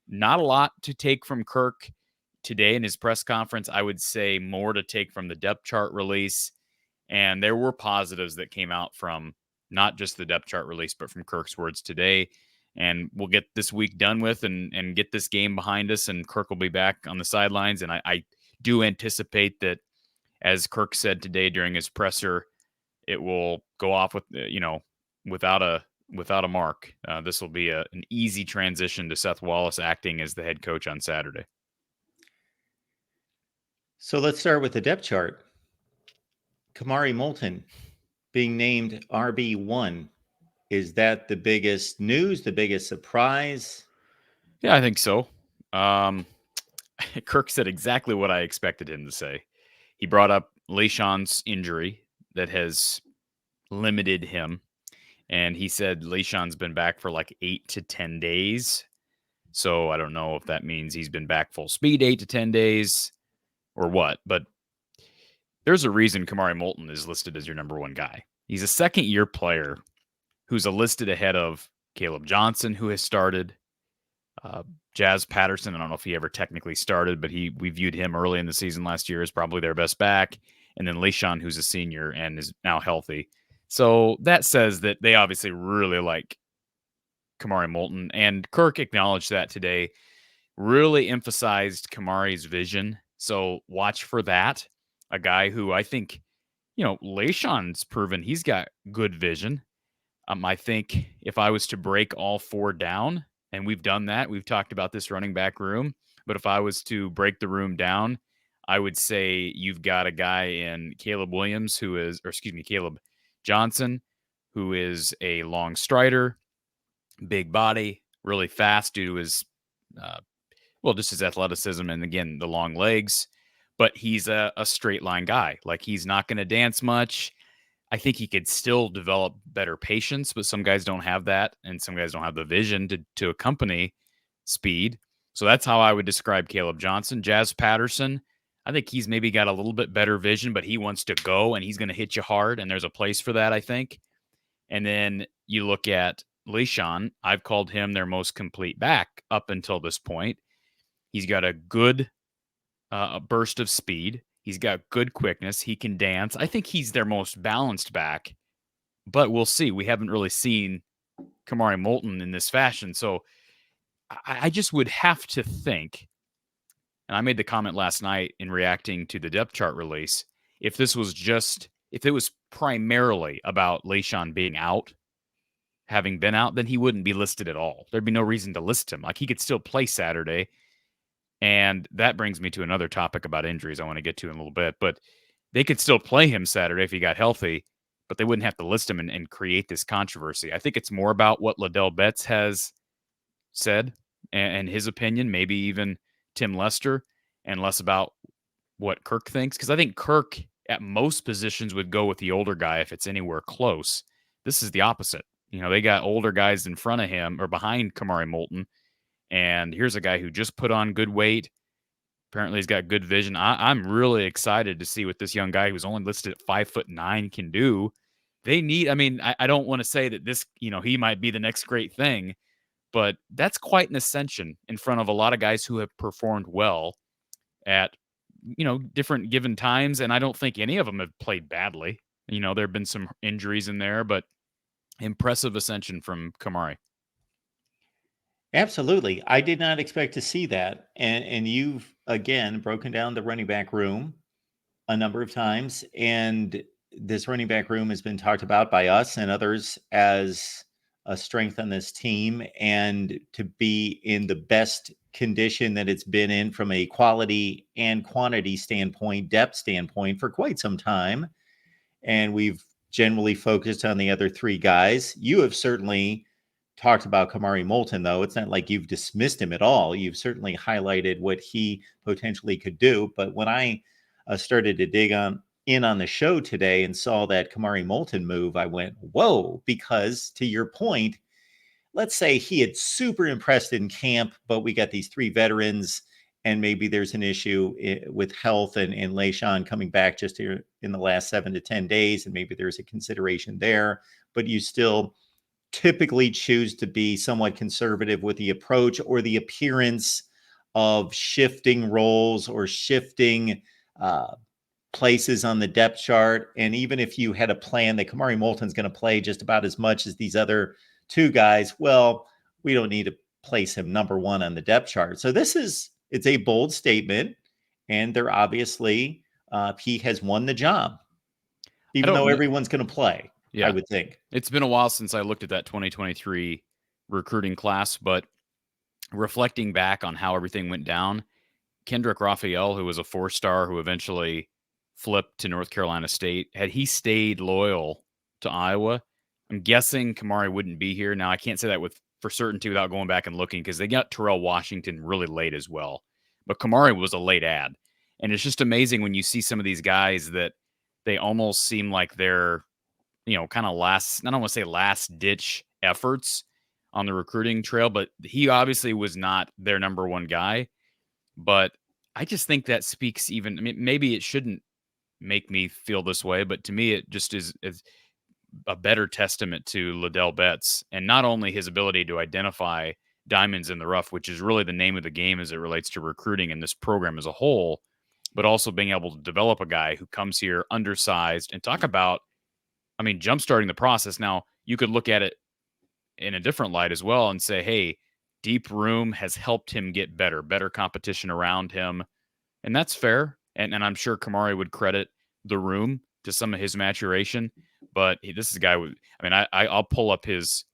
not a lot to take from Kirk today in his press conference. I would say more to take from the depth chart release. And there were positives that came out from not just the depth chart release, but from Kirk's words today. And we'll get this week done with and get this game behind us. And Kirk will be back on the sidelines. And I do anticipate that, as Kirk said today during his presser, it will go off with, without a mark. This will be an easy transition to Seth Wallace acting as the head coach on Saturday. So let's start with the depth chart. Kamari Molton being named RB1. Is that the biggest news, the biggest surprise? Yeah, I think so. Kirk said exactly what I expected him to say. He brought up LeSean's injury that has limited him. And he said LeSean's been back for like 8 to 10 days. So I don't know if that means he's been back full speed 8 to 10 days or what. But there's a reason Kamari Molton is listed as your number one guy. He's a second-year player who's listed ahead of Caleb Johnson, who has started. Jazz Patterson, I don't know if he ever technically started, but we viewed him early in the season last year as probably their best back. And then LeSean, who's a senior and is now healthy. So that says that they obviously really like Kamari Molton. And Kirk acknowledged that today, really emphasized Kamari's vision. So watch for that. A guy who I think, LeSean's proven he's got good vision. I think if I was to break all four down, and we've done that, we've talked about this running back room, but if I was to break the room down, I would say you've got a guy in Caleb Johnson, who is a long strider, big body, really fast due to his, just his athleticism and, again, the long legs. But he's a straight line guy. Like, he's not going to dance much. I think he could still develop better patience, but some guys don't have that, and some guys don't have the vision to accompany speed. So that's how I would describe Caleb Johnson. Jazz Patterson, I think he's maybe got a little bit better vision, but he wants to go, and he's going to hit you hard, and there's a place for that, I think. And then you look at LeSean. I've called him their most complete back up until this point. He's got a good burst of speed. He's got good quickness. He can dance. I think he's their most balanced back, but we'll see. We haven't really seen Kamari Molton in this fashion. So I just would have to think, and I made the comment last night in reacting to the depth chart release, if it was primarily about LeSean being out, having been out, then he wouldn't be listed at all. There'd be no reason to list him. Like, he could still play Saturday. And that brings me to another topic about injuries I want to get to in a little bit. But they could still play him Saturday if he got healthy, but they wouldn't have to list him and create this controversy. I think it's more about what Liddell Betts has said and his opinion, maybe even Tim Lester, and less about what Kirk thinks. Because I think Kirk, at most positions, would go with the older guy if it's anywhere close. This is the opposite. They got older guys in front of him or behind Kamari Molton. And here's a guy who just put on good weight. Apparently, he's got good vision. I'm really excited to see what this young guy who's only listed at 5'9" can do. I don't want to say that this, he might be the next great thing, but that's quite an ascension in front of a lot of guys who have performed well at, different given times. And I don't think any of them have played badly. There have been some injuries in there, but impressive ascension from Kamari. Absolutely. I did not expect to see that. And you've, again, broken down the running back room a number of times. And this running back room has been talked about by us and others as a strength on this team, and to be in the best condition that it's been in from a quality and quantity standpoint, depth standpoint, for quite some time. And we've generally focused on the other three guys. You have certainly talked about Kamari Molton, though. It's not like you've dismissed him at all. You've certainly highlighted what he potentially could do. But when I started to dig in on the show today and saw that Kamari Molton move, I went, whoa, because to your point, let's say he had super impressed in camp, but we got these three veterans, and maybe there's an issue with health and LeSean coming back just here in the last 7 to 10 days, and maybe there's a consideration there, but you still typically choose to be somewhat conservative with the approach or the appearance of shifting roles or shifting places on the depth chart. And even if you had a plan that Kamari Molton's going to play just about as much as these other two guys, well, we don't need to place him number one on the depth chart. So it's a bold statement, and they're obviously he has won the job, I even though don't. everyone's going to play. I Yeah, would think it's been a while since I looked at that 2023 recruiting class, but reflecting back on how everything went down, Kendrick Raphael, who was a 4-star who eventually flipped to North Carolina State, had he stayed loyal to Iowa, I'm guessing Kamari wouldn't be here. Now, I can't say that for certainty without going back and looking because they got Terrell Washington really late as well. But Kamari was a late ad. And it's just amazing when you see some of these guys that they almost seem like they're, kind of I don't want to say last ditch efforts on the recruiting trail, but he obviously was not their number one guy. But I just think that speaks even, I mean, maybe it shouldn't make me feel this way, but to me, it just is a better testament to Liddell Betts and not only his ability to identify diamonds in the rough, which is really the name of the game as it relates to recruiting in this program as a whole, but also being able to develop a guy who comes here undersized and talk about, I mean, jumpstarting the process. Now, you could look at it in a different light as well and say, hey, deep room has helped him get better competition around him. And that's fair. And I'm sure Kamari would credit the room to some of his maturation. But this is a guy with, I mean, I'll pull up his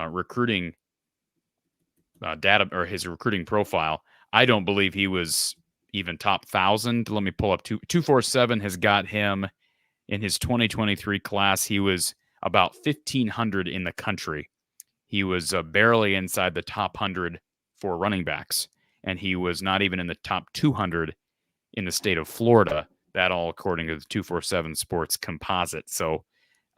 recruiting data or his recruiting profile. I don't believe he was even top 1,000. Let me pull up 247 has got him in his 2023 class. He was about 1,500 in the country. He was barely inside the top 100 for running backs, and he was not even in the top 200 in the state of Florida. That all according to the 247 Sports composite. So,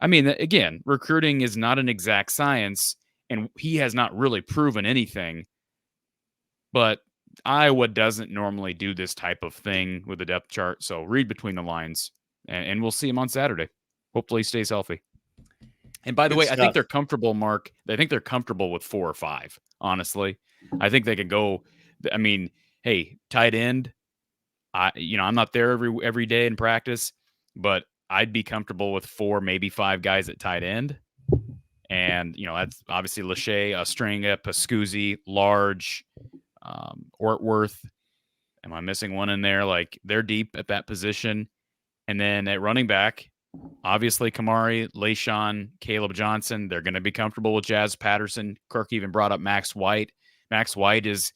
I mean, again, recruiting is not an exact science, and he has not really proven anything. But Iowa doesn't normally do this type of thing with the depth chart. So read between the lines, and we'll see him on Saturday. Hopefully, he stays healthy. And by the good way, I think stuff. they're comfortable, Mark. I think they're comfortable with 4 or 5, honestly. I think they could go. I mean, hey, tight end. I'm not there every day in practice, but I'd be comfortable with 4, maybe 5 guys at tight end. And, that's obviously Lachey, Ostringa, Pascuzzi, Large, Ortworth. Am I missing one in there? Like, they're deep at that position. And then at running back, obviously Kamari, Lashawn, Caleb Johnson, they're going to be comfortable with Jazz Patterson. Kirk even brought up Max White. Max White is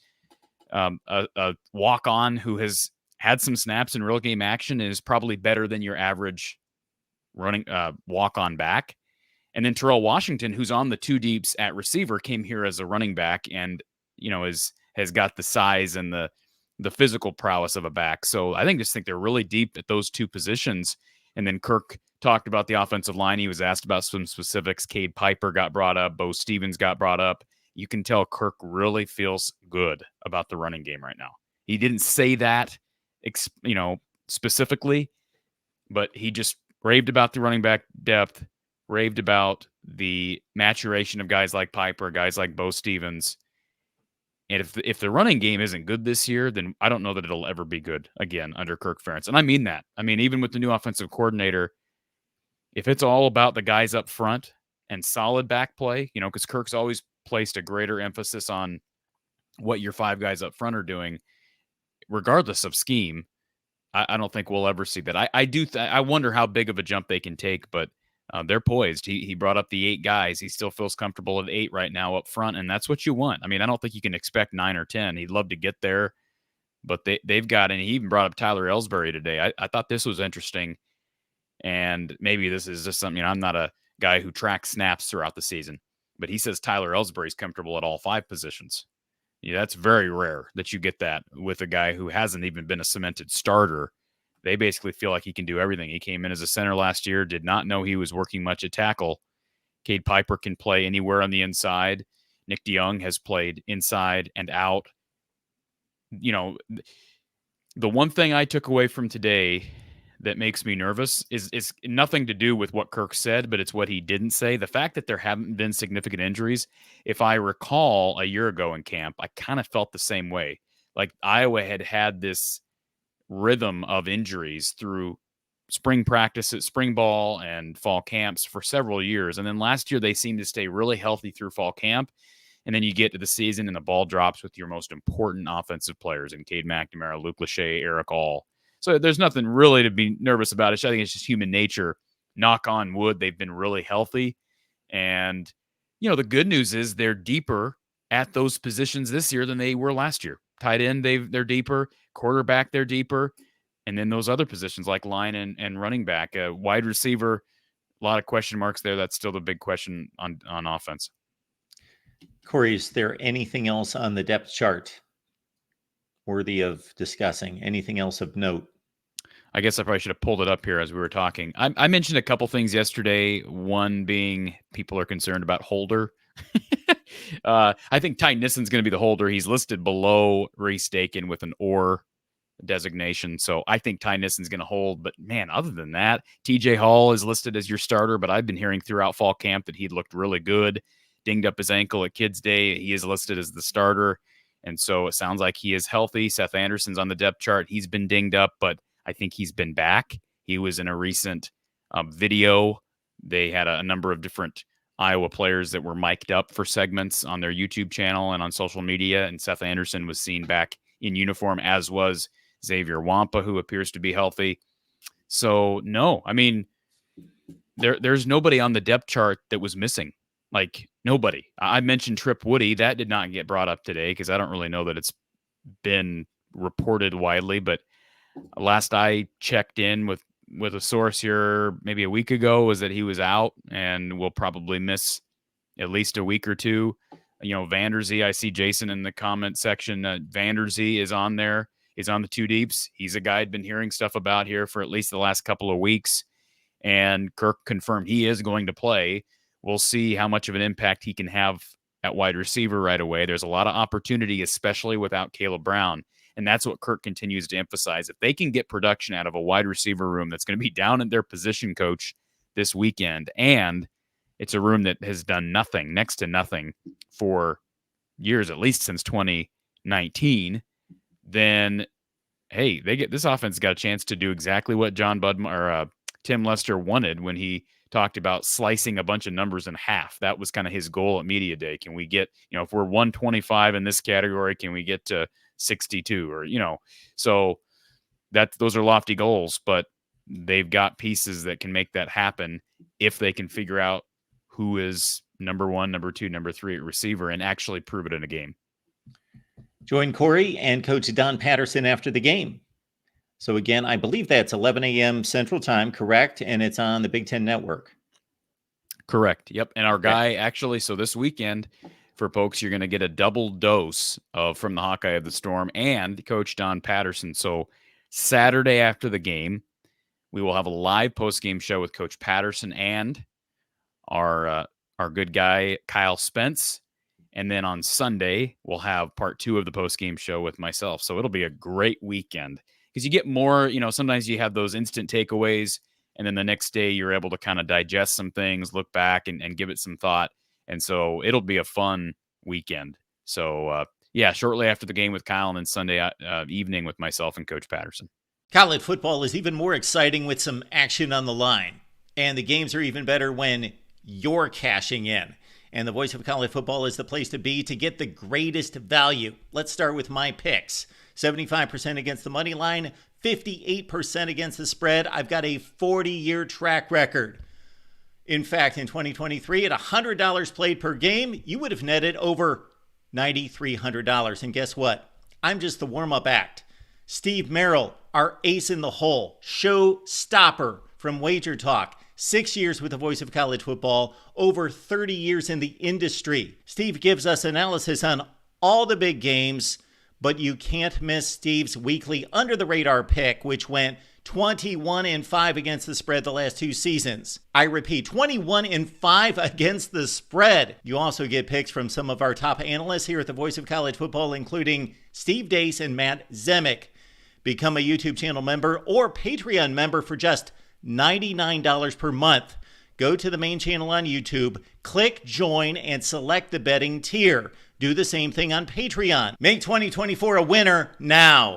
a walk-on who has had some snaps in real game action and is probably better than your average running walk-on back. And then Terrell Washington, who's on the 2 deeps at receiver, came here as a running back and, has got the size and the physical prowess of a back. So I think they're really deep at those 2 positions. And then Kirk talked about the offensive line. He was asked about some specifics. Cade Piper got brought up. Bo Stevens got brought up. You can tell Kirk really feels good about the running game right now. He didn't say that, specifically, but he just raved about the running back depth, raved about the maturation of guys like Piper, guys like Bo Stevens. And if the running game isn't good this year, then I don't know that it'll ever be good again under Kirk Ferentz. And I mean that. I mean, even with the new offensive coordinator, if it's all about the guys up front and solid back play, because Kirk's always placed a greater emphasis on what your 5 guys up front are doing, regardless of scheme, I don't think we'll ever see that. I wonder how big of a jump they can take, but they're poised. He brought up the 8 guys. He still feels comfortable at 8 right now up front, and that's what you want. I mean, I don't think you can expect 9 or 10. He'd love to get there, but they've got, and he even brought up Tyler Ellsbury today. I thought this was interesting, and maybe this is just something, I'm not a guy who tracks snaps throughout the season, but he says Tyler Ellsbury's comfortable at all 5 positions. Yeah, that's very rare that you get that with a guy who hasn't even been a cemented starter. They basically feel like he can do everything. He came in as a center last year, did not know he was working much at tackle. Cade Piper can play anywhere on the inside. Nick DeYoung has played inside and out. The one thing I took away from today that makes me nervous is nothing to do with what Kirk said, but it's what he didn't say. The fact that there haven't been significant injuries. If I recall a year ago in camp, I kind of felt the same way. Like Iowa had this rhythm of injuries through spring practices, spring ball, and fall camps for several years. And then last year, they seemed to stay really healthy through fall camp. And then you get to the season and the ball drops with your most important offensive players in Cade McNamara, Luke Lachey, Eric All. So there's nothing really to be nervous about. I think it's just human nature. Knock on wood, they've been really healthy. And, the good news is they're deeper at those positions this year than they were last year. Tight end, they're deeper. Quarterback, they're deeper. And then those other positions like line and running back, wide receiver, a lot of question marks there. That's still the big question on offense. Corey, is there anything else on the depth chart worthy of discussing? Anything else of note? I guess I probably should have pulled it up here as we were talking. I mentioned a couple things yesterday. One being people are concerned about Holder. I think Ty Nissen's going to be the holder. He's listed below Reese Dakin with an or designation. So I think Ty Nissen's going to hold. But man, other than that, TJ Hall is listed as your starter. But I've been hearing throughout fall camp that he looked really good. Dinged up his ankle at Kids Day. He is listed as the starter. And so it sounds like he is healthy. Seth Anderson's on the depth chart. He's been dinged up, but I think he's been back. He was in a recent video. They had a number of different Iowa players that were mic'd up for segments on their YouTube channel and on social media. And Seth Anderson was seen back in uniform, as was Xavier Wampa, who appears to be healthy. So, no, I mean, there's nobody on the depth chart that was missing. Like, nobody. I mentioned Trip Woody. That did not get brought up today because I don't really know that it's been reported widely. But last I checked in with a source here maybe a week ago was that he was out and will probably miss at least a week or two. Vanderzee, I see Jason in the comment section. Vanderzee is on there. He's on the two deeps. He's a guy I'd been hearing stuff about here for at least the last couple of weeks. And Kirk confirmed he is going to play. We'll see how much of an impact he can have at wide receiver right away. There's a lot of opportunity, especially without Caleb Brown. And that's what Kirk continues to emphasize. If they can get production out of a wide receiver room that's going to be down at their position coach this weekend, and it's a room that has done nothing, next to nothing for years, at least since 2019, then, hey, this offense got a chance to do exactly what Tim Lester wanted when he talked about slicing a bunch of numbers in half. That was kind of his goal at Media Day. Can we get, if we're 125 in this category, can we get to 62 or, so those are lofty goals, but they've got pieces that can make that happen if they can figure out who is number one, number two, number three at receiver and actually prove it in a game. Join Corey and Coach Don Patterson after the game. So again, I believe that's 11 a.m. Central Time, correct? And it's on the Big Ten Network. Correct. Yep. And our guy actually, so this weekend for Pokes, you're going to get a double dose from the Hawkeye of the Storm and Coach Don Patterson. So Saturday after the game, we will have a live post-game show with Coach Patterson and our good guy, Kyle Spence. And then on Sunday, we'll have part 2 of the post-game show with myself. So it'll be a great weekend because you get more, sometimes you have those instant takeaways. And then the next day you're able to kind of digest some things, look back and give it some thought. And so it'll be a fun weekend. So, shortly after the game with Kyle and then Sunday evening with myself and Coach Patterson. College football is even more exciting with some action on the line. And the games are even better when you're cashing in. And the Voice of College Football is the place to be to get the greatest value. Let's start with my picks. 75% against the money line, 58% against the spread. I've got a 40-year track record. In fact, in 2023, at $100 played per game, you would have netted over $9,300. And guess what? I'm just the warm-up act. Steve Merrill, our ace in the hole, show stopper from Wager Talk. 6 years with the Voice of College Football, over 30 years in the industry. Steve gives us analysis on all the big games, but you can't miss Steve's weekly under-the-radar pick, which went 21-5 against the spread the last 2 seasons. I repeat, 21-5 against the spread. You also get picks from some of our top analysts here at the Voice of College Football, including Steve Dace and Matt Zemek. Become a YouTube channel member or Patreon member for just $99 per month. Go to the main channel on YouTube, click join, and select the betting tier. Do the same thing on Patreon. Make 2024 a winner now.